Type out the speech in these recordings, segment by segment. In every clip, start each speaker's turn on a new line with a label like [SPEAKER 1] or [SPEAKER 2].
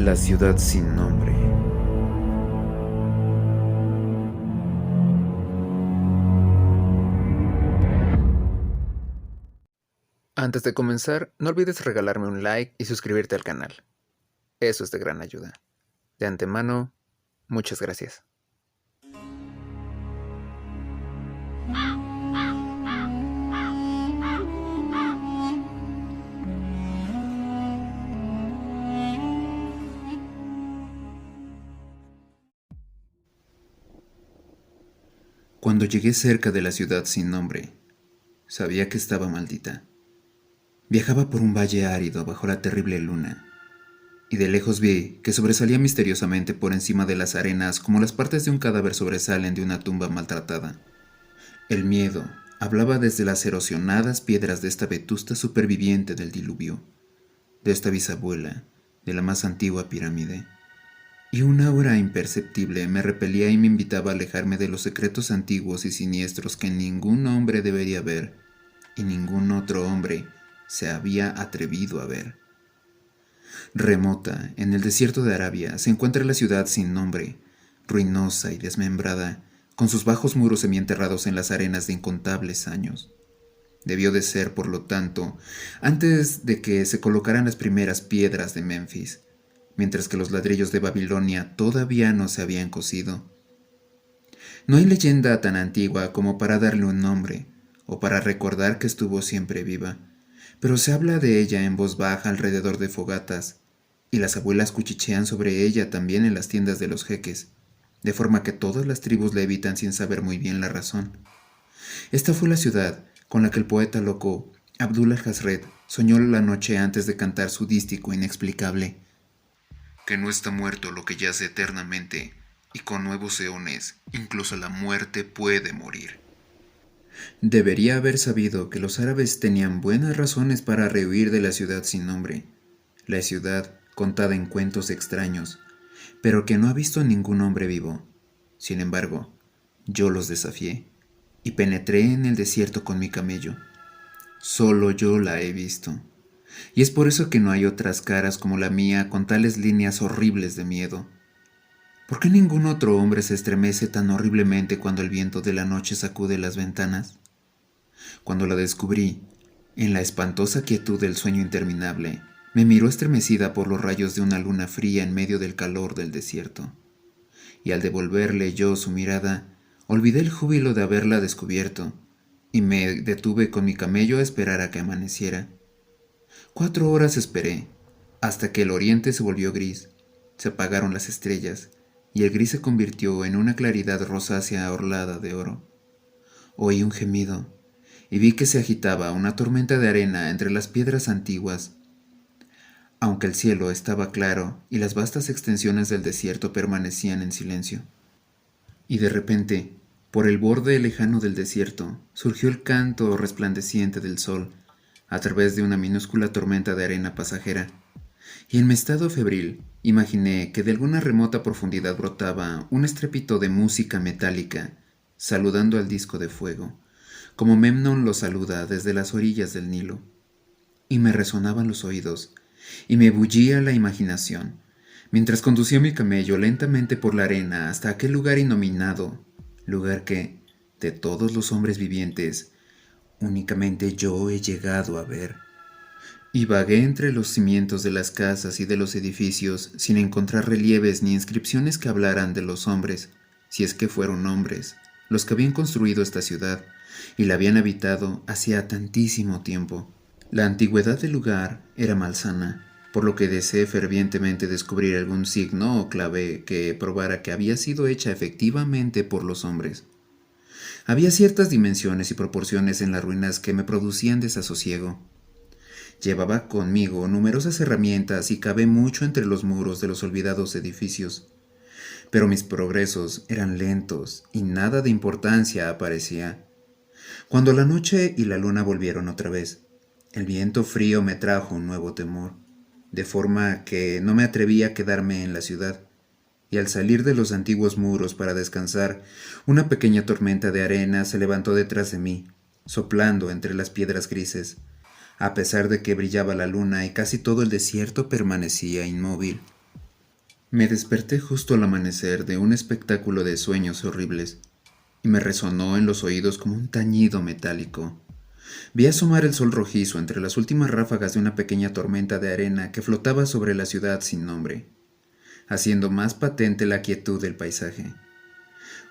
[SPEAKER 1] La ciudad sin nombre. Antes de comenzar, no olvides regalarme un like y suscribirte al canal. Eso es de gran ayuda. De antemano, muchas gracias. Cuando llegué cerca de la ciudad sin nombre, sabía que estaba maldita. Viajaba por un valle árido bajo la terrible luna, y de lejos vi que sobresalía misteriosamente por encima de las arenas como las partes de un cadáver sobresalen de una tumba maltratada. El miedo hablaba desde las erosionadas piedras de esta vetusta superviviente del diluvio, de esta bisabuela, de la más antigua pirámide. Y una aura imperceptible me repelía y me invitaba a alejarme de los secretos antiguos y siniestros que ningún hombre debería ver, y ningún otro hombre se había atrevido a ver. Remota, en el desierto de Arabia, se encuentra la ciudad sin nombre, ruinosa y desmembrada, con sus bajos muros semienterrados en las arenas de incontables años. Debió de ser, por lo tanto, antes de que se colocaran las primeras piedras de Memphis, mientras que los ladrillos de Babilonia todavía no se habían cocido. No hay leyenda tan antigua como para darle un nombre, o para recordar que estuvo siempre viva, pero se habla de ella en voz baja alrededor de fogatas, y las abuelas cuchichean sobre ella también en las tiendas de los jeques, de forma que todas las tribus la evitan sin saber muy bien la razón. Esta fue la ciudad con la que el poeta loco Abdul al-Hazred soñó la noche antes de cantar su dístico inexplicable: que no está muerto lo que yace eternamente, y con nuevos eones, incluso la muerte puede morir. Debería haber sabido que los árabes tenían buenas razones para rehuir de la ciudad sin nombre, la ciudad contada en cuentos extraños, pero que no ha visto ningún hombre vivo. Sin embargo, yo los desafié, y penetré en el desierto con mi camello. Solo yo la he visto. Y es por eso que no hay otras caras como la mía con tales líneas horribles de miedo. ¿Por qué ningún otro hombre se estremece tan horriblemente cuando el viento de la noche sacude las ventanas? Cuando la descubrí, en la espantosa quietud del sueño interminable, me miró estremecida por los rayos de una luna fría en medio del calor del desierto. Y al devolverle yo su mirada, olvidé el júbilo de haberla descubierto, y me detuve con mi camello a esperar a que amaneciera. 4 horas esperé, hasta que el oriente se volvió gris, se apagaron las estrellas, y el gris se convirtió en una claridad rosácea orlada de oro. Oí un gemido, y vi que se agitaba una tormenta de arena entre las piedras antiguas. Aunque el cielo estaba claro y las vastas extensiones del desierto permanecían en silencio. Y de repente, por el borde lejano del desierto, surgió el canto resplandeciente del sol, a través de una minúscula tormenta de arena pasajera, y en mi estado febril imaginé que de alguna remota profundidad brotaba un estrépito de música metálica, saludando al disco de fuego, como Memnon lo saluda desde las orillas del Nilo. Y me resonaban los oídos, y me bullía la imaginación, mientras conducía mi camello lentamente por la arena hasta aquel lugar innominado, lugar que, de todos los hombres vivientes, únicamente yo he llegado a ver. Y vagué entre los cimientos de las casas y de los edificios sin encontrar relieves ni inscripciones que hablaran de los hombres, si es que fueron hombres, los que habían construido esta ciudad y la habían habitado hacía tantísimo tiempo. La antigüedad del lugar era malsana, por lo que deseé fervientemente descubrir algún signo o clave que probara que había sido hecha efectivamente por los hombres. Había ciertas dimensiones y proporciones en las ruinas que me producían desasosiego. Llevaba conmigo numerosas herramientas y cavé mucho entre los muros de los olvidados edificios. Pero mis progresos eran lentos y nada de importancia aparecía. Cuando la noche y la luna volvieron otra vez, el viento frío me trajo un nuevo temor, de forma que no me atreví a quedarme en la ciudad. Y al salir de los antiguos muros para descansar, una pequeña tormenta de arena se levantó detrás de mí, soplando entre las piedras grises, a pesar de que brillaba la luna y casi todo el desierto permanecía inmóvil. Me desperté justo al amanecer de un espectáculo de sueños horribles, y me resonó en los oídos como un tañido metálico. Vi asomar el sol rojizo entre las últimas ráfagas de una pequeña tormenta de arena que flotaba sobre la ciudad sin nombre, haciendo más patente la quietud del paisaje.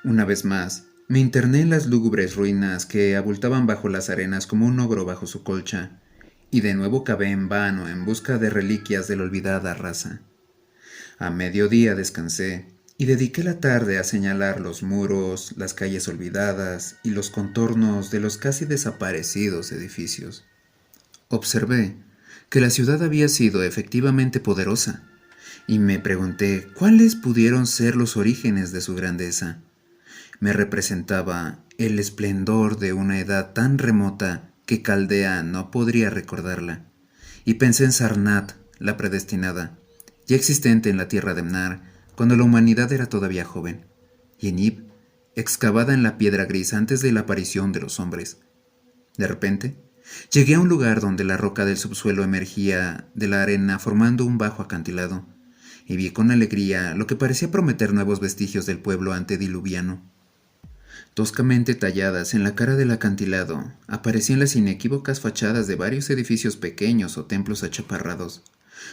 [SPEAKER 1] Una vez más, me interné en las lúgubres ruinas que abultaban bajo las arenas como un ogro bajo su colcha, y de nuevo cavé en vano en busca de reliquias de la olvidada raza. A mediodía descansé y dediqué la tarde a señalar los muros, las calles olvidadas y los contornos de los casi desaparecidos edificios. Observé que la ciudad había sido efectivamente poderosa, y me pregunté cuáles pudieron ser los orígenes de su grandeza. Me representaba el esplendor de una edad tan remota que Caldea no podría recordarla, y pensé en Sarnath, la predestinada, ya existente en la tierra de Mnar, cuando la humanidad era todavía joven, y en Ib, excavada en la piedra gris antes de la aparición de los hombres. De repente, llegué a un lugar donde la roca del subsuelo emergía de la arena formando un bajo acantilado, y vi con alegría lo que parecía prometer nuevos vestigios del pueblo antediluviano. Toscamente talladas en la cara del acantilado, aparecían las inequívocas fachadas de varios edificios pequeños o templos achaparrados,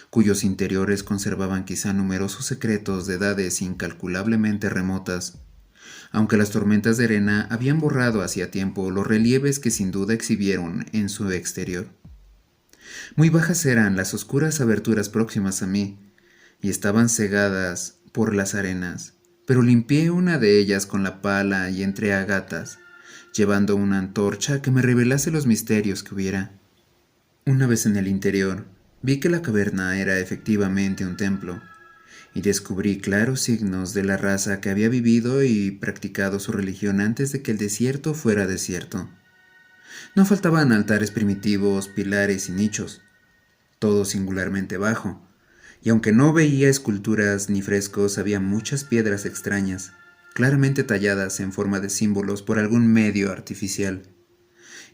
[SPEAKER 1] cuyos interiores conservaban quizá numerosos secretos de edades incalculablemente remotas, aunque las tormentas de arena habían borrado hacía tiempo los relieves que sin duda exhibieron en su exterior. Muy bajas eran las oscuras aberturas próximas a mí, y estaban cegadas por las arenas, pero limpié una de ellas con la pala y entré a gatas, llevando una antorcha que me revelase los misterios que hubiera. Una vez en el interior, vi que la caverna era efectivamente un templo, y descubrí claros signos de la raza que había vivido y practicado su religión antes de que el desierto fuera desierto. No faltaban altares primitivos, pilares y nichos, todo singularmente bajo, y aunque no veía esculturas ni frescos, había muchas piedras extrañas, claramente talladas en forma de símbolos por algún medio artificial.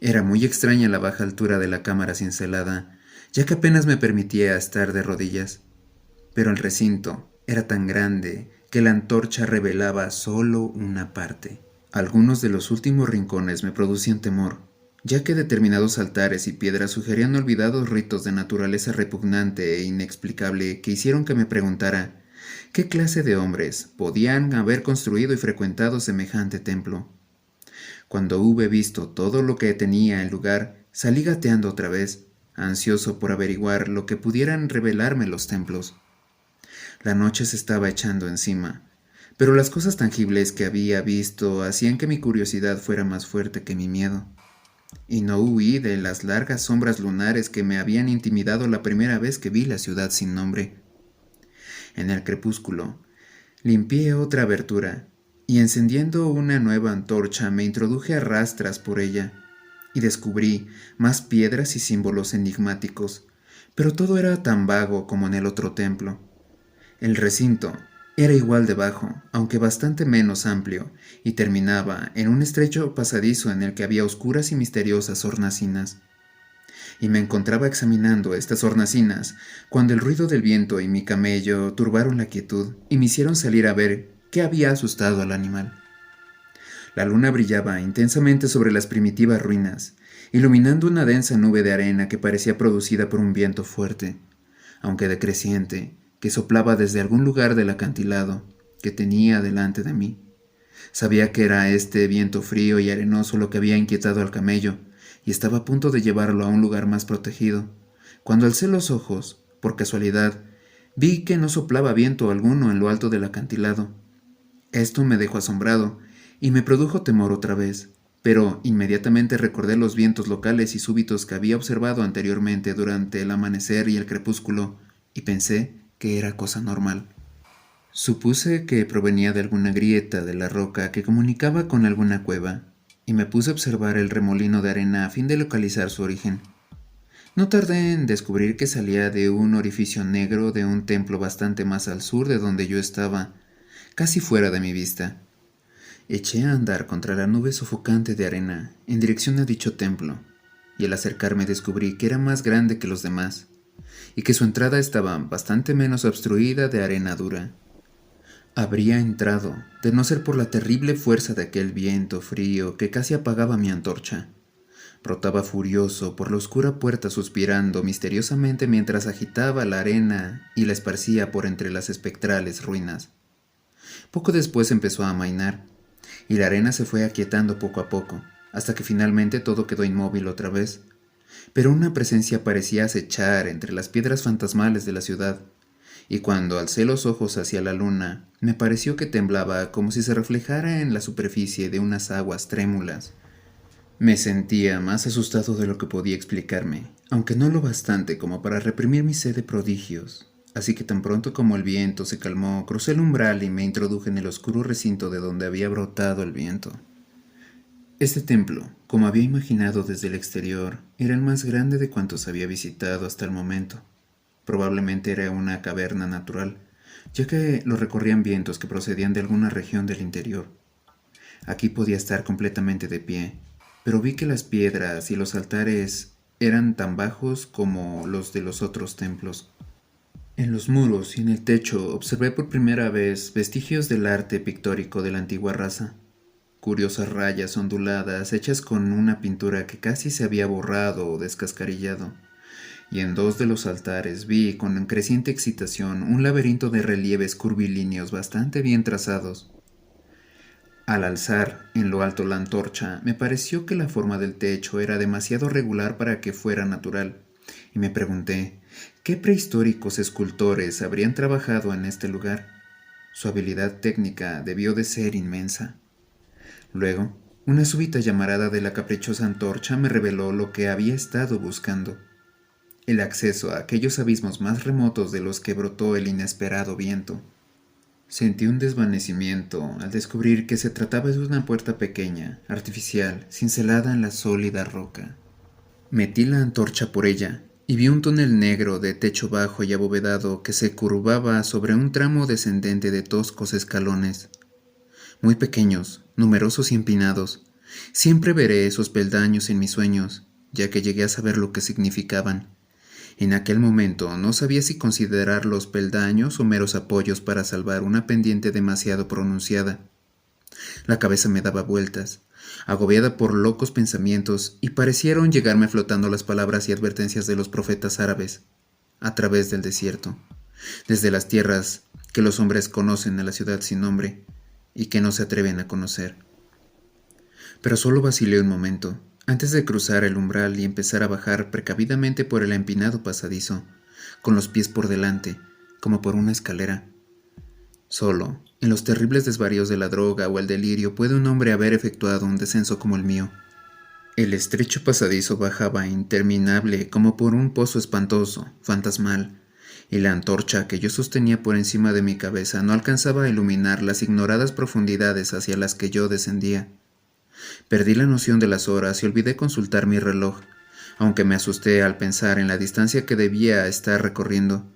[SPEAKER 1] Era muy extraña la baja altura de la cámara cincelada, ya que apenas me permitía estar de rodillas, pero el recinto era tan grande que la antorcha revelaba solo una parte. Algunos de los últimos rincones me producían temor, ya que determinados altares y piedras sugerían olvidados ritos de naturaleza repugnante e inexplicable que hicieron que me preguntara qué clase de hombres podían haber construido y frecuentado semejante templo. Cuando hube visto todo lo que tenía el lugar, salí gateando otra vez, ansioso por averiguar lo que pudieran revelarme los templos. La noche se estaba echando encima, pero las cosas tangibles que había visto hacían que mi curiosidad fuera más fuerte que mi miedo. Y no huí de las largas sombras lunares que me habían intimidado la primera vez que vi la ciudad sin nombre. En el crepúsculo, limpié otra abertura, y encendiendo una nueva antorcha me introduje a rastras por ella, y descubrí más piedras y símbolos enigmáticos, pero todo era tan vago como en el otro templo. El recinto era igual de bajo, aunque bastante menos amplio, y terminaba en un estrecho pasadizo en el que había oscuras y misteriosas hornacinas. Y me encontraba examinando estas hornacinas cuando el ruido del viento y mi camello turbaron la quietud y me hicieron salir a ver qué había asustado al animal. La luna brillaba intensamente sobre las primitivas ruinas, iluminando una densa nube de arena que parecía producida por un viento fuerte, aunque decreciente, que soplaba desde algún lugar del acantilado que tenía delante de mí. Sabía que era este viento frío y arenoso lo que había inquietado al camello, y estaba a punto de llevarlo a un lugar más protegido, cuando alcé los ojos, por casualidad, vi que no soplaba viento alguno en lo alto del acantilado. Esto me dejó asombrado, y me produjo temor otra vez, pero inmediatamente recordé los vientos locales y súbitos que había observado anteriormente durante el amanecer y el crepúsculo, y pensé que era cosa normal. Supuse que provenía de alguna grieta de la roca que comunicaba con alguna cueva, y me puse a observar el remolino de arena a fin de localizar su origen. No tardé en descubrir que salía de un orificio negro de un templo bastante más al sur de donde yo estaba, casi fuera de mi vista. Eché a andar contra la nube sofocante de arena en dirección a dicho templo, y al acercarme descubrí que era más grande que los demás, y que su entrada estaba bastante menos obstruida de arena dura. Habría entrado, de no ser por la terrible fuerza de aquel viento frío que casi apagaba mi antorcha. Brotaba furioso por la oscura puerta suspirando misteriosamente mientras agitaba la arena y la esparcía por entre las espectrales ruinas. Poco después empezó a amainar, y la arena se fue aquietando poco a poco, hasta que finalmente todo quedó inmóvil otra vez. Pero una presencia parecía acechar entre las piedras fantasmales de la ciudad, y cuando alcé los ojos hacia la luna, me pareció que temblaba como si se reflejara en la superficie de unas aguas trémulas. Me sentía más asustado de lo que podía explicarme, aunque no lo bastante como para reprimir mi sed de prodigios. Así que tan pronto como el viento se calmó, crucé el umbral y me introduje en el oscuro recinto de donde había brotado el viento. Este templo, como había imaginado desde el exterior, era el más grande de cuantos había visitado hasta el momento. Probablemente era una caverna natural, ya que lo recorrían vientos que procedían de alguna región del interior. Aquí podía estar completamente de pie, pero vi que las piedras y los altares eran tan bajos como los de los otros templos. En los muros y en el techo observé por primera vez vestigios del arte pictórico de la antigua raza. Curiosas rayas onduladas hechas con una pintura que casi se había borrado o descascarillado. Y en dos de los altares vi con creciente excitación un laberinto de relieves curvilíneos bastante bien trazados. Al alzar en lo alto la antorcha, me pareció que la forma del techo era demasiado regular para que fuera natural, y me pregunté, ¿qué prehistóricos escultores habrían trabajado en este lugar? Su habilidad técnica debió de ser inmensa. Luego, una súbita llamarada de la caprichosa antorcha me reveló lo que había estado buscando: el acceso a aquellos abismos más remotos de los que brotó el inesperado viento. Sentí un desvanecimiento al descubrir que se trataba de una puerta pequeña, artificial, cincelada en la sólida roca. Metí la antorcha por ella y vi un túnel negro de techo bajo y abovedado que se curvaba sobre un tramo descendente de toscos escalones. Muy pequeños, numerosos y empinados. Siempre veré esos peldaños en mis sueños, ya que llegué a saber lo que significaban. En aquel momento no sabía si considerar los peldaños o meros apoyos para salvar una pendiente demasiado pronunciada. La cabeza me daba vueltas, agobiada por locos pensamientos, y parecieron llegarme flotando las palabras y advertencias de los profetas árabes, a través del desierto, desde las tierras que los hombres conocen a la ciudad sin nombre, y que no se atreven a conocer. Pero solo vacilé un momento, antes de cruzar el umbral y empezar a bajar precavidamente por el empinado pasadizo, con los pies por delante, como por una escalera. Solo, en los terribles desvaríos de la droga o el delirio puede un hombre haber efectuado un descenso como el mío. El estrecho pasadizo bajaba interminable como por un pozo espantoso, fantasmal, y la antorcha que yo sostenía por encima de mi cabeza no alcanzaba a iluminar las ignoradas profundidades hacia las que yo descendía. Perdí la noción de las horas y olvidé consultar mi reloj, aunque me asusté al pensar en la distancia que debía estar recorriendo.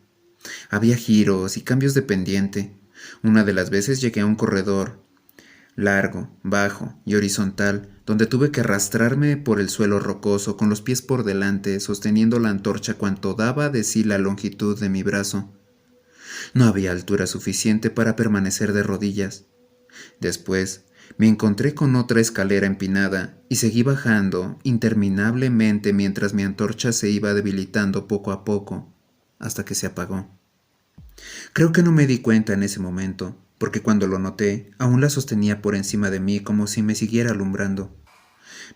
[SPEAKER 1] Había giros y cambios de pendiente. Una de las veces llegué a un corredor, largo, bajo y horizontal, donde tuve que arrastrarme por el suelo rocoso con los pies por delante, sosteniendo la antorcha cuanto daba de sí la longitud de mi brazo. No había altura suficiente para permanecer de rodillas. Después, me encontré con otra escalera empinada y seguí bajando interminablemente mientras mi antorcha se iba debilitando poco a poco, hasta que se apagó. Creo que no me di cuenta en ese momento, porque cuando lo noté, aún la sostenía por encima de mí como si me siguiera alumbrando.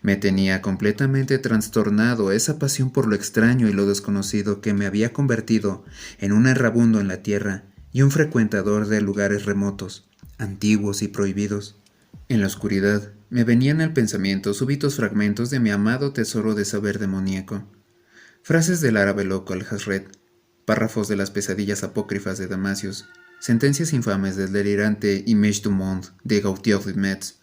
[SPEAKER 1] Me tenía completamente trastornado esa pasión por lo extraño y lo desconocido que me había convertido en un errabundo en la tierra y un frecuentador de lugares remotos, antiguos y prohibidos. En la oscuridad me venían al pensamiento súbitos fragmentos de mi amado tesoro de saber demoníaco, frases del árabe loco al-Hazret, párrafos de las pesadillas apócrifas de Damasius, sentencias infames del delirante Image du Monde de Gautier de Metz.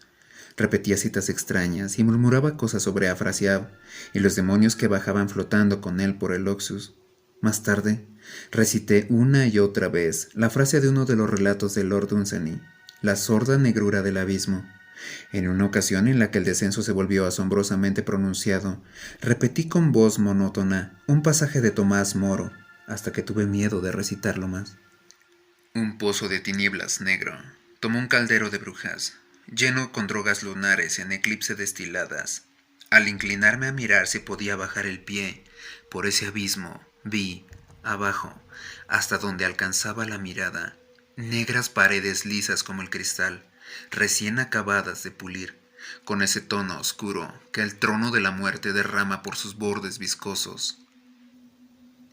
[SPEAKER 1] Repetía citas extrañas y murmuraba cosas sobre Afrasiab y los demonios que bajaban flotando con él por el Oxus. Más tarde, recité una y otra vez la frase de uno de los relatos de Lord Dunsany, la sorda negrura del abismo. En una ocasión en la que el descenso se volvió asombrosamente pronunciado, repetí con voz monótona un pasaje de Tomás Moro, hasta que tuve miedo de recitarlo más. Un pozo de tinieblas negro tomó un caldero de brujas, lleno con drogas lunares en eclipse destiladas. Al inclinarme a mirar si podía bajar el pie por ese abismo, vi, abajo, hasta donde alcanzaba la mirada, negras paredes lisas como el cristal, recién acabadas de pulir, con ese tono oscuro que el trono de la muerte derrama por sus bordes viscosos.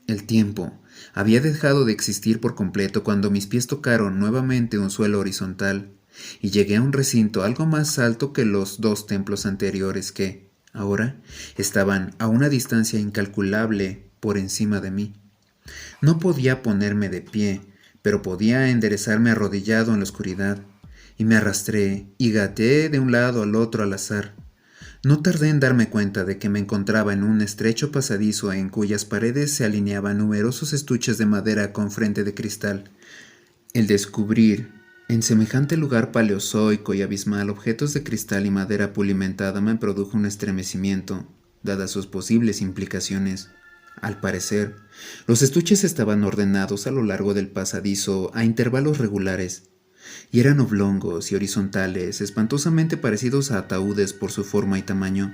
[SPEAKER 1] El tiempo había dejado de existir por completo cuando mis pies tocaron nuevamente un suelo horizontal y llegué a un recinto algo más alto que los dos templos anteriores que, ahora, estaban a una distancia incalculable por encima de mí. No podía ponerme de pie, pero podía enderezarme arrodillado en la oscuridad, y me arrastré y gateé de un lado al otro al azar. No tardé en darme cuenta de que me encontraba en un estrecho pasadizo en cuyas paredes se alineaban numerosos estuches de madera con frente de cristal. El descubrir, en semejante lugar paleozoico y abismal, objetos de cristal y madera pulimentada me produjo un estremecimiento, dadas sus posibles implicaciones. Al parecer, los estuches estaban ordenados a lo largo del pasadizo a intervalos regulares, y eran oblongos y horizontales, espantosamente parecidos a ataúdes por su forma y tamaño.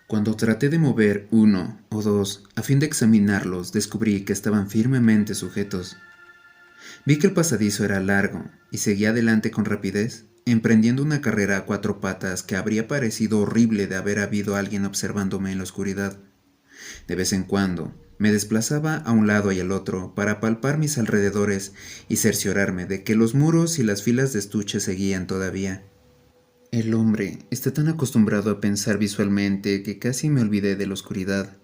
[SPEAKER 1] Cuando traté de mover uno o dos a fin de examinarlos, descubrí que estaban firmemente sujetos. Vi que el pasadizo era largo y seguí adelante con rapidez, emprendiendo una carrera a cuatro patas que habría parecido horrible de haber habido alguien observándome en la oscuridad. De vez en cuando, me desplazaba a un lado y al otro para palpar mis alrededores y cerciorarme de que los muros y las filas de estuches seguían todavía. El hombre está tan acostumbrado a pensar visualmente que casi me olvidé de la oscuridad,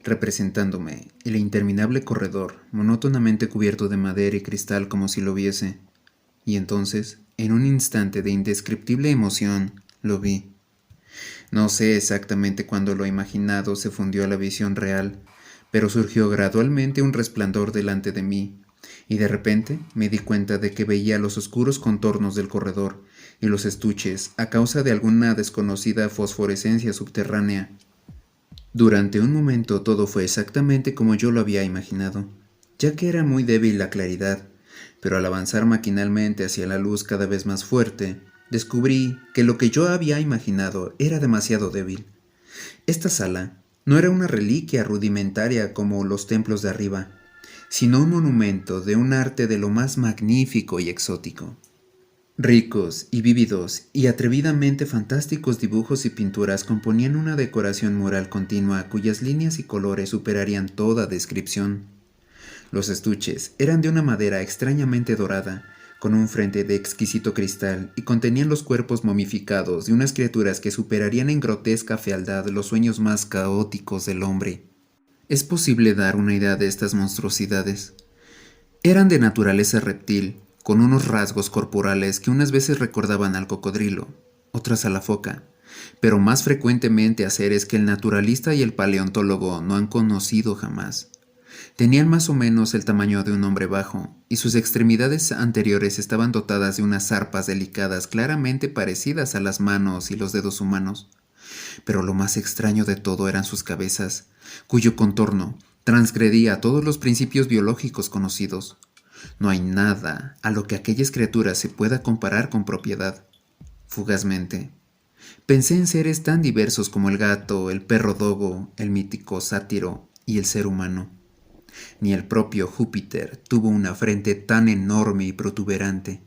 [SPEAKER 1] representándome el interminable corredor monótonamente cubierto de madera y cristal como si lo viese. Y entonces, en un instante de indescriptible emoción, lo vi. No sé exactamente cuándo lo imaginado se fundió a la visión real, pero surgió gradualmente un resplandor delante de mí, y de repente me di cuenta de que veía los oscuros contornos del corredor y los estuches a causa de alguna desconocida fosforescencia subterránea. Durante un momento todo fue exactamente como yo lo había imaginado, ya que era muy débil la claridad, pero al avanzar maquinalmente hacia la luz cada vez más fuerte, descubrí que lo que yo había imaginado era demasiado débil. Esta sala no era una reliquia rudimentaria como los templos de arriba, sino un monumento de un arte de lo más magnífico y exótico. Ricos y vívidos y atrevidamente fantásticos dibujos y pinturas componían una decoración mural continua cuyas líneas y colores superarían toda descripción. Los estuches eran de una madera extrañamente dorada, con un frente de exquisito cristal, y contenían los cuerpos momificados de unas criaturas que superarían en grotesca fealdad los sueños más caóticos del hombre. ¿Es posible dar una idea de estas monstruosidades? Eran de naturaleza reptil, con unos rasgos corporales que unas veces recordaban al cocodrilo, otras a la foca, pero más frecuentemente a seres que el naturalista y el paleontólogo no han conocido jamás. Tenían más o menos el tamaño de un hombre bajo, y sus extremidades anteriores estaban dotadas de unas zarpas delicadas claramente parecidas a las manos y los dedos humanos. Pero lo más extraño de todo eran sus cabezas, cuyo contorno transgredía todos los principios biológicos conocidos. No hay nada a lo que aquellas criaturas se pueda comparar con propiedad. Fugazmente, pensé en seres tan diversos como el gato, el perro dogo, el mítico sátiro y el ser humano. Ni el propio Júpiter tuvo una frente tan enorme y protuberante.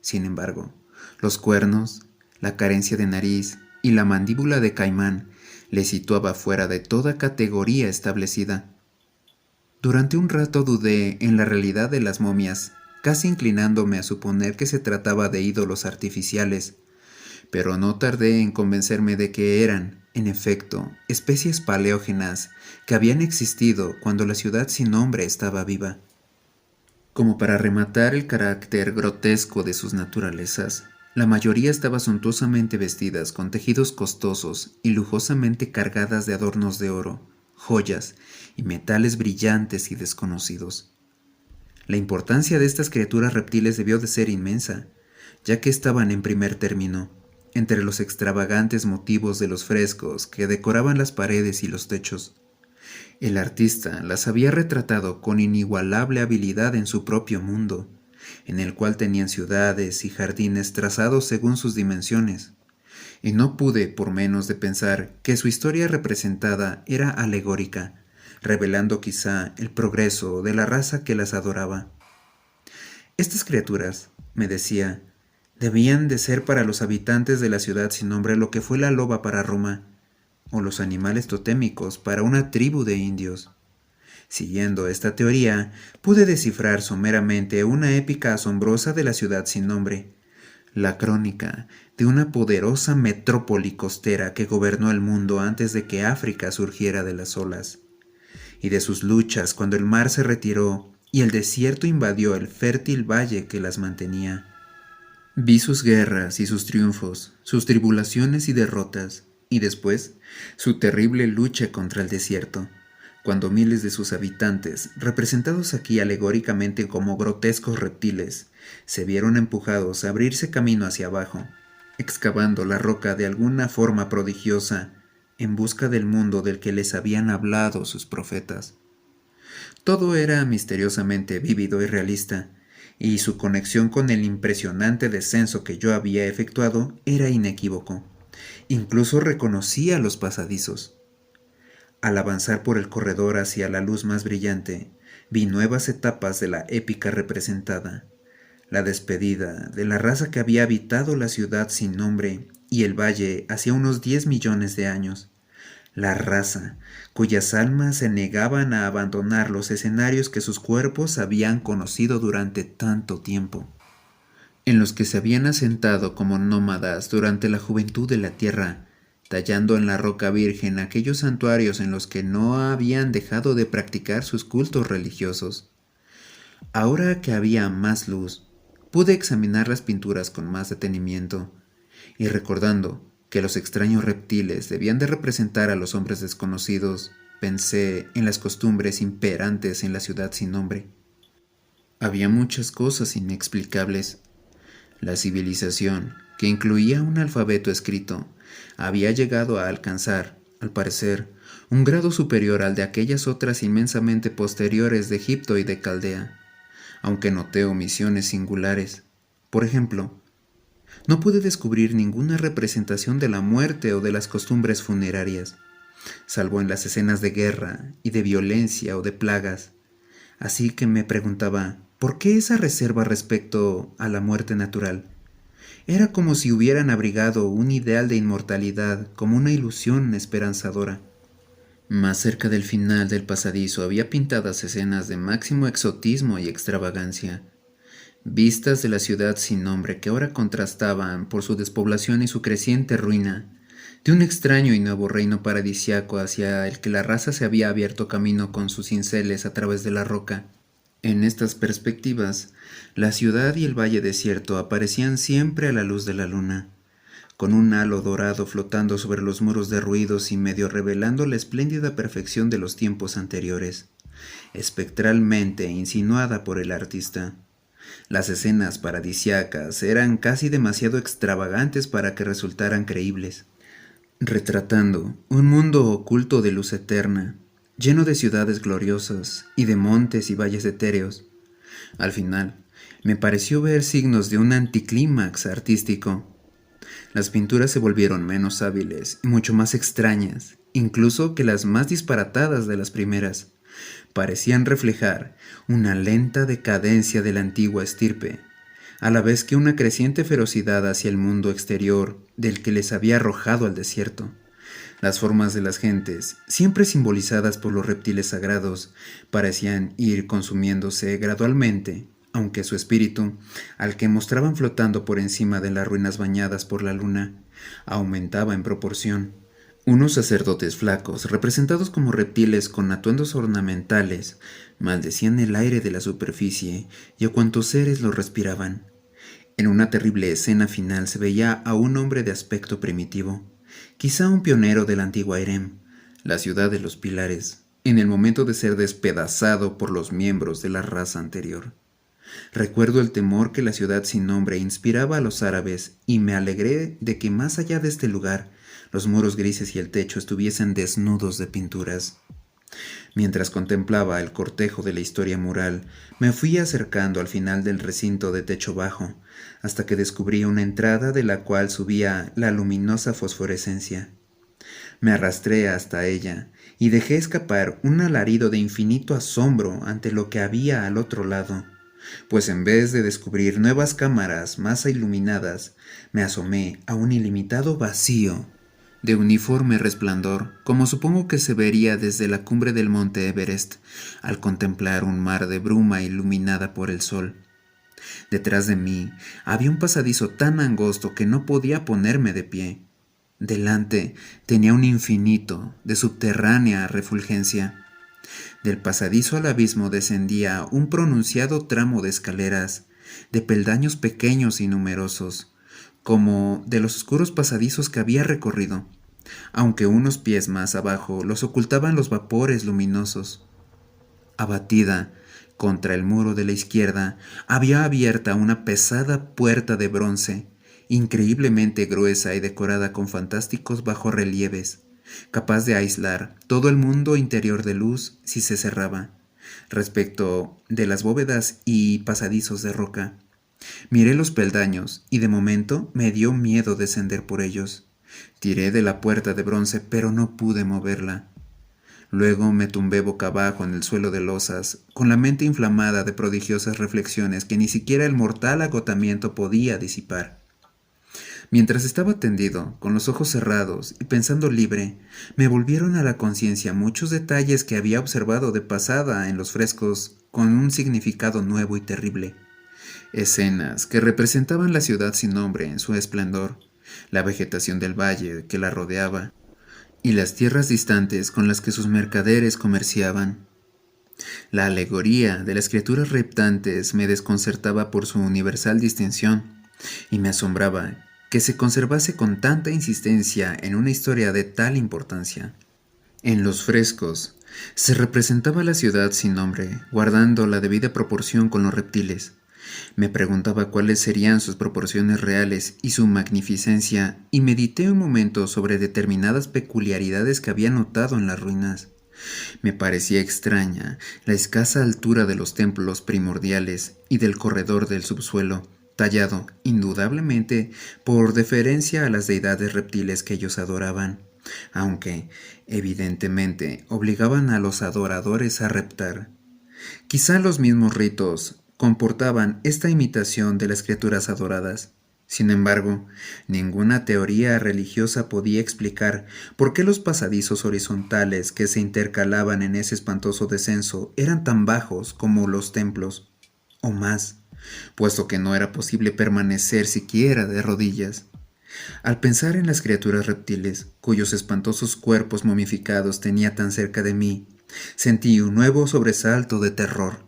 [SPEAKER 1] Sin embargo, los cuernos, la carencia de nariz y la mandíbula de caimán le situaba fuera de toda categoría establecida. Durante un rato dudé en la realidad de las momias, casi inclinándome a suponer que se trataba de ídolos artificiales, pero no tardé en convencerme de que eran, en efecto, especies paleógenas que habían existido cuando la ciudad sin nombre estaba viva. Como para rematar el carácter grotesco de sus naturalezas, la mayoría estaba suntuosamente vestidas con tejidos costosos y lujosamente cargadas de adornos de oro, joyas y metales brillantes y desconocidos. La importancia de estas criaturas reptiles debió de ser inmensa, ya que estaban en primer término entre los extravagantes motivos de los frescos que decoraban las paredes y los techos. El artista las había retratado con inigualable habilidad en su propio mundo, en el cual tenían ciudades y jardines trazados según sus dimensiones, y no pude por menos de pensar que su historia representada era alegórica, revelando quizá el progreso de la raza que las adoraba. Estas criaturas, me decía, debían de ser para los habitantes de la ciudad sin nombre lo que fue la loba para Roma, o los animales totémicos para una tribu de indios. Siguiendo esta teoría, pude descifrar someramente una épica asombrosa de la ciudad sin nombre, la crónica de una poderosa metrópoli costera que gobernó el mundo antes de que África surgiera de las olas, y de sus luchas cuando el mar se retiró y el desierto invadió el fértil valle que las mantenía. Vi sus guerras y sus triunfos, sus tribulaciones y derrotas, y después su terrible lucha contra el desierto, cuando miles de sus habitantes, representados aquí alegóricamente como grotescos reptiles, se vieron empujados a abrirse camino hacia abajo, excavando la roca de alguna forma prodigiosa, en busca del mundo del que les habían hablado sus profetas. Todo era misteriosamente vívido y realista, y su conexión con el impresionante descenso que yo había efectuado era inequívoco. Incluso reconocía los pasadizos. Al avanzar por el corredor hacia la luz más brillante, vi nuevas etapas de la épica representada, la despedida de la raza que había habitado la ciudad sin nombre y el valle hacía unos 10 millones de años, la raza cuyas almas se negaban a abandonar los escenarios que sus cuerpos habían conocido durante tanto tiempo, en los que se habían asentado como nómadas durante la juventud de la tierra, tallando en la roca virgen aquellos santuarios en los que no habían dejado de practicar sus cultos religiosos. Ahora que había más luz, pude examinar las pinturas con más detenimiento, y recordando que los extraños reptiles debían de representar a los hombres desconocidos, pensé en las costumbres imperantes en la ciudad sin nombre. Había muchas cosas inexplicables. La civilización, que incluía un alfabeto escrito, había llegado a alcanzar, al parecer, un grado superior al de aquellas otras inmensamente posteriores de Egipto y de Caldea, aunque noté omisiones singulares. Por ejemplo, no pude descubrir ninguna representación de la muerte o de las costumbres funerarias, salvo en las escenas de guerra y de violencia o de plagas. Así que me preguntaba, ¿por qué esa reserva respecto a la muerte natural? Era como si hubieran abrigado un ideal de inmortalidad como una ilusión esperanzadora. Más cerca del final del pasadizo había pintadas escenas de máximo exotismo y extravagancia, vistas de la ciudad sin nombre que ahora contrastaban por su despoblación y su creciente ruina, de un extraño y nuevo reino paradisiaco hacia el que la raza se había abierto camino con sus cinceles a través de la roca. En estas perspectivas, la ciudad y el valle desierto aparecían siempre a la luz de la luna, con un halo dorado flotando sobre los muros derruidos y medio revelando la espléndida perfección de los tiempos anteriores, espectralmente insinuada por el artista. Las escenas paradisiacas eran casi demasiado extravagantes para que resultaran creíbles, retratando un mundo oculto de luz eterna, lleno de ciudades gloriosas y de montes y valles etéreos. Al final, me pareció ver signos de un anticlímax artístico. Las pinturas se volvieron menos hábiles y mucho más extrañas, incluso que las más disparatadas de las primeras. Parecían reflejar una lenta decadencia de la antigua estirpe, a la vez que una creciente ferocidad hacia el mundo exterior del que les había arrojado al desierto. Las formas de las gentes, siempre simbolizadas por los reptiles sagrados, parecían ir consumiéndose gradualmente, aunque su espíritu, al que mostraban flotando por encima de las ruinas bañadas por la luna, aumentaba en proporción. Unos sacerdotes flacos, representados como reptiles con atuendos ornamentales, maldecían el aire de la superficie y a cuantos seres lo respiraban. En una terrible escena final se veía a un hombre de aspecto primitivo, quizá un pionero de la antigua Erem, la ciudad de los pilares, en el momento de ser despedazado por los miembros de la raza anterior. Recuerdo el temor que la ciudad sin nombre inspiraba a los árabes y me alegré de que más allá de este lugar, los muros grises y el techo estuviesen desnudos de pinturas. Mientras contemplaba el cortejo de la historia mural, me fui acercando al final del recinto de techo bajo, hasta que descubrí una entrada de la cual subía la luminosa fosforescencia. Me arrastré hasta ella y dejé escapar un alarido de infinito asombro ante lo que había al otro lado, pues en vez de descubrir nuevas cámaras más iluminadas, me asomé a un ilimitado vacío de uniforme resplandor, como supongo que se vería desde la cumbre del monte Everest, al contemplar un mar de bruma iluminada por el sol. Detrás de mí había un pasadizo tan angosto que no podía ponerme de pie. Delante tenía un infinito de subterránea refulgencia. Del pasadizo al abismo descendía un pronunciado tramo de escaleras, de peldaños pequeños y numerosos, como de los oscuros pasadizos que había recorrido, aunque unos pies más abajo los ocultaban los vapores luminosos. Abatida contra el muro de la izquierda, había abierta una pesada puerta de bronce, increíblemente gruesa y decorada con fantásticos bajorrelieves, capaz de aislar todo el mundo interior de luz si se cerraba. Respecto de las bóvedas y pasadizos de roca, miré los peldaños y de momento me dio miedo descender por ellos. Tiré de la puerta de bronce, pero no pude moverla. Luego me tumbé boca abajo en el suelo de losas, con la mente inflamada de prodigiosas reflexiones que ni siquiera el mortal agotamiento podía disipar. Mientras estaba tendido, con los ojos cerrados y pensando libre, me volvieron a la conciencia muchos detalles que había observado de pasada en los frescos con un significado nuevo y terrible. Escenas que representaban la ciudad sin nombre en su esplendor, la vegetación del valle que la rodeaba, y las tierras distantes con las que sus mercaderes comerciaban. La alegoría de las criaturas reptantes me desconcertaba por su universal distinción, y me asombraba que se conservase con tanta insistencia en una historia de tal importancia. En los frescos se representaba la ciudad sin nombre, guardando la debida proporción con los reptiles. Me preguntaba cuáles serían sus proporciones reales y su magnificencia, y medité un momento sobre determinadas peculiaridades que había notado en las ruinas. Me parecía extraña la escasa altura de los templos primordiales y del corredor del subsuelo, tallado, indudablemente, por deferencia a las deidades reptiles que ellos adoraban, aunque, evidentemente, obligaban a los adoradores a reptar. Quizá los mismos ritos comportaban esta imitación de las criaturas adoradas. Sin embargo, ninguna teoría religiosa podía explicar por qué los pasadizos horizontales que se intercalaban en ese espantoso descenso eran tan bajos como los templos, o más, puesto que no era posible permanecer siquiera de rodillas. Al pensar en las criaturas reptiles, cuyos espantosos cuerpos momificados tenía tan cerca de mí, sentí un nuevo sobresalto de terror.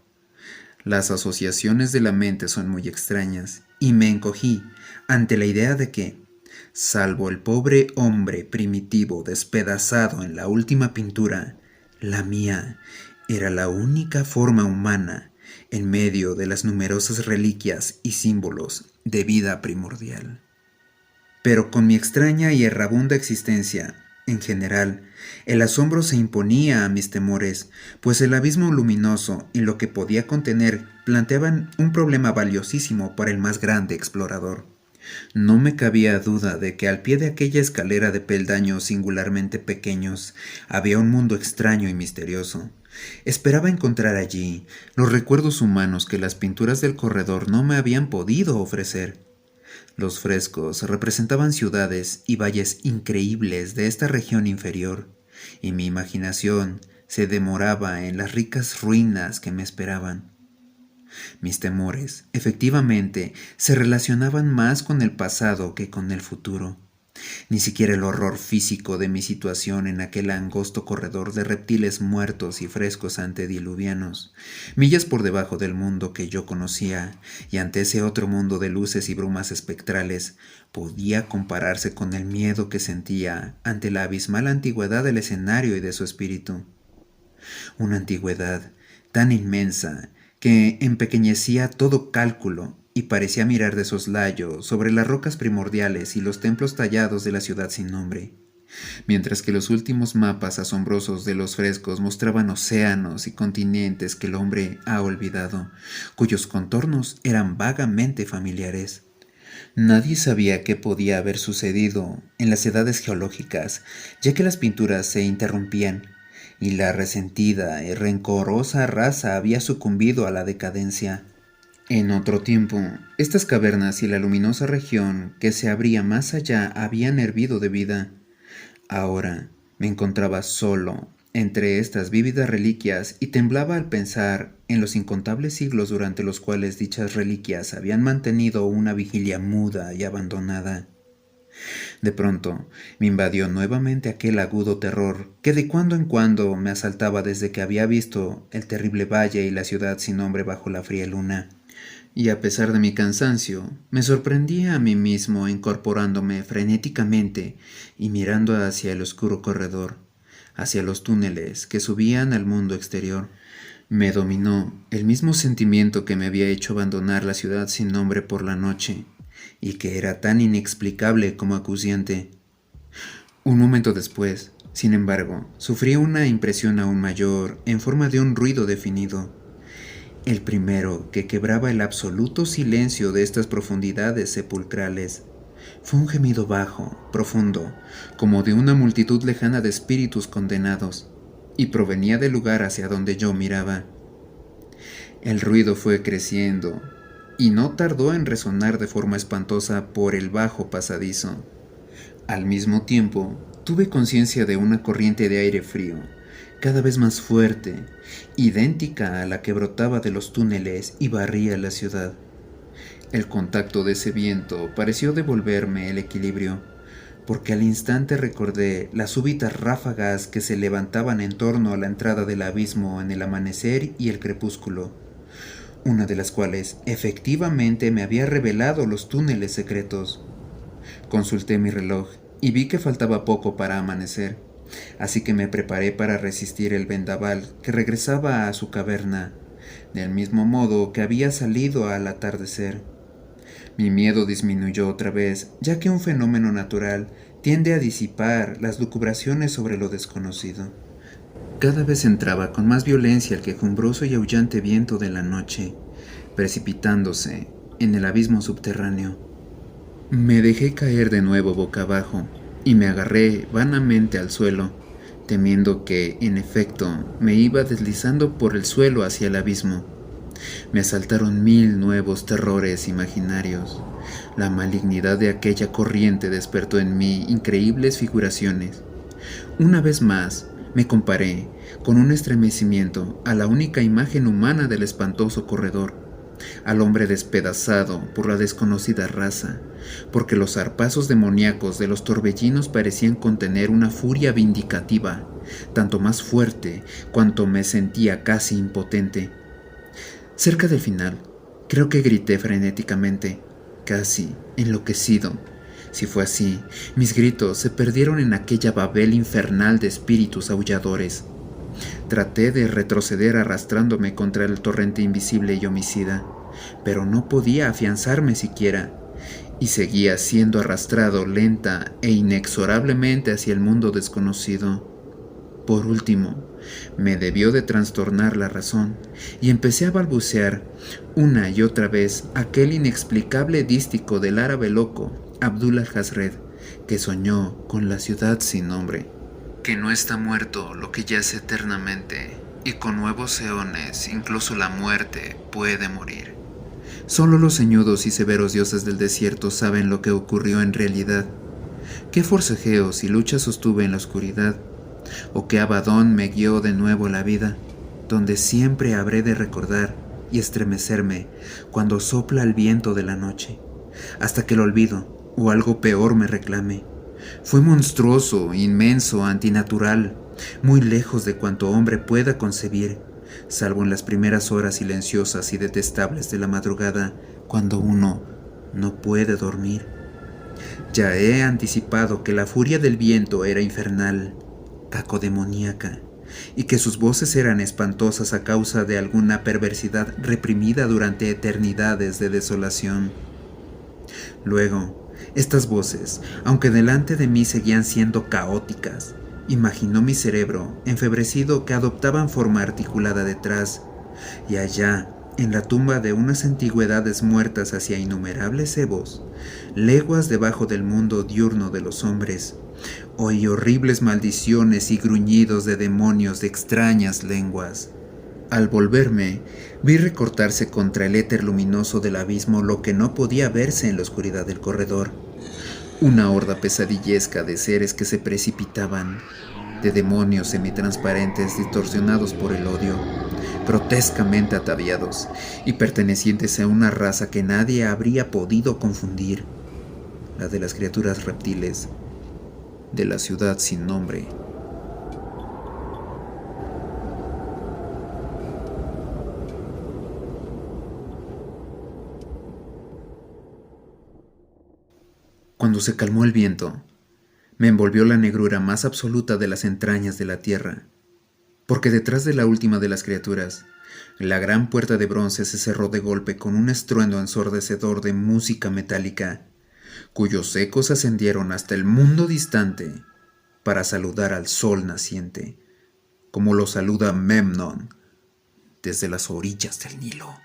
[SPEAKER 1] Las asociaciones de la mente son muy extrañas, y me encogí ante la idea de que, salvo el pobre hombre primitivo despedazado en la última pintura, la mía era la única forma humana en medio de las numerosas reliquias y símbolos de vida primordial. Pero con mi extraña y errabunda existencia, en general, el asombro se imponía a mis temores, pues el abismo luminoso y lo que podía contener planteaban un problema valiosísimo para el más grande explorador. No me cabía duda de que al pie de aquella escalera de peldaños singularmente pequeños había un mundo extraño y misterioso. Esperaba encontrar allí los recuerdos humanos que las pinturas del corredor no me habían podido ofrecer. Los frescos representaban ciudades y valles increíbles de esta región inferior, y mi imaginación se demoraba en las ricas ruinas que me esperaban. Mis temores, efectivamente, se relacionaban más con el pasado que con el futuro. Ni siquiera el horror físico de mi situación en aquel angosto corredor de reptiles muertos y frescos antediluvianos, millas por debajo del mundo que yo conocía, y ante ese otro mundo de luces y brumas espectrales, podía compararse con el miedo que sentía ante la abismal antigüedad del escenario y de su espíritu. Una antigüedad tan inmensa que empequeñecía todo cálculo y parecía mirar de soslayo sobre las rocas primordiales y los templos tallados de la ciudad sin nombre. mientras que los últimos mapas asombrosos de los frescos mostraban océanos y continentes que el hombre ha olvidado, cuyos contornos eran vagamente familiares. Nadie sabía qué podía haber sucedido en las edades geológicas, ya que las pinturas se interrumpían y la resentida y rencorosa raza había sucumbido a la decadencia. En otro tiempo, estas cavernas y la luminosa región que se abría más allá habían hervido de vida. Ahora me encontraba solo entre estas vívidas reliquias y temblaba al pensar en los incontables siglos durante los cuales dichas reliquias habían mantenido una vigilia muda y abandonada. De pronto me invadió nuevamente aquel agudo terror que de cuando en cuando me asaltaba desde que había visto el terrible valle y la ciudad sin nombre bajo la fría luna. Y a pesar de mi cansancio, me sorprendía a mí mismo incorporándome frenéticamente y mirando hacia el oscuro corredor, hacia los túneles que subían al mundo exterior. Me dominó el mismo sentimiento que me había hecho abandonar la ciudad sin nombre por la noche, y que era tan inexplicable como acuciante. Un momento después, sin embargo, sufrí una impresión aún mayor en forma de un ruido definido. El primero que quebraba el absoluto silencio de estas profundidades sepulcrales. Fue un gemido bajo, profundo, como de una multitud lejana de espíritus condenados, y provenía del lugar hacia donde yo miraba. El ruido fue creciendo, y no tardó en resonar de forma espantosa por el bajo pasadizo. Al mismo tiempo, tuve conciencia de una corriente de aire frío, cada vez más fuerte, idéntica a la que brotaba de los túneles y barría la ciudad. El contacto de ese viento pareció devolverme el equilibrio, porque al instante recordé las súbitas ráfagas que se levantaban en torno a la entrada del abismo en el amanecer y el crepúsculo, una de las cuales efectivamente me había revelado los túneles secretos. Consulté mi reloj y vi que faltaba poco para amanecer, así que me preparé para resistir el vendaval que regresaba a su caverna, del mismo modo que había salido al atardecer. Mi miedo disminuyó otra vez, ya que un fenómeno natural tiende a disipar las lucubraciones sobre lo desconocido. Cada vez entraba con más violencia el quejumbroso y aullante viento de la noche, precipitándose en el abismo subterráneo. Me dejé caer de nuevo boca abajo y me agarré vanamente al suelo, temiendo que, en efecto, me iba deslizando por el suelo hacia el abismo. Me asaltaron 1000 nuevos terrores imaginarios. La malignidad de aquella corriente despertó en mí increíbles figuraciones. Una vez más, me comparé, con un estremecimiento, a la única imagen humana del espantoso corredor, al hombre despedazado por la desconocida raza, porque los zarpazos demoníacos de los torbellinos parecían contener una furia vindicativa, tanto más fuerte cuanto me sentía casi impotente. Cerca del final, creo que grité frenéticamente, casi enloquecido. Si fue así, mis gritos se perdieron en aquella babel infernal de espíritus aulladores. Traté de retroceder arrastrándome contra el torrente invisible y homicida, pero no podía afianzarme siquiera, y seguía siendo arrastrado lenta e inexorablemente hacia el mundo desconocido. Por último, me debió de trastornar la razón, y empecé a balbucear una y otra vez aquel inexplicable dístico del árabe loco, Abdul al-Hazred, que soñó con la ciudad sin nombre. Que no está muerto lo que yace eternamente, y con nuevos eones incluso la muerte puede morir. Solo los ceñudos y severos dioses del desierto saben lo que ocurrió en realidad. Qué forcejeos y luchas sostuve en la oscuridad, o qué Abadón me guió de nuevo la vida, donde siempre habré de recordar y estremecerme cuando sopla el viento de la noche, hasta que el olvido o algo peor me reclame. Fue monstruoso, inmenso, antinatural, muy lejos de cuanto hombre pueda concebir, salvo en las primeras horas silenciosas y detestables de la madrugada, cuando uno no puede dormir. Ya he anticipado que la furia del viento era infernal, cacodemoníaca, y que sus voces eran espantosas a causa de alguna perversidad reprimida durante eternidades de desolación. Luego, Estas voces, aunque delante de mí seguían siendo caóticas, imaginó mi cerebro, enfebrecido, que adoptaban forma articulada detrás, y allá, en la tumba de unas antigüedades muertas hacia innumerables ebos, leguas debajo del mundo diurno de los hombres, oí horribles maldiciones y gruñidos de demonios de extrañas lenguas. Al volverme, vi recortarse contra el éter luminoso del abismo lo que no podía verse en la oscuridad del corredor. Una horda pesadillesca de seres que se precipitaban, de demonios semitransparentes distorsionados por el odio, grotescamente ataviados y pertenecientes a una raza que nadie habría podido confundir, la de las criaturas reptiles de la ciudad sin nombre. Cuando se calmó el viento, me envolvió la negrura más absoluta de las entrañas de la tierra, porque detrás de la última de las criaturas, la gran puerta de bronce se cerró de golpe con un estruendo ensordecedor de música metálica, cuyos ecos ascendieron hasta el mundo distante para saludar al sol naciente, como lo saluda Memnon desde las orillas del Nilo.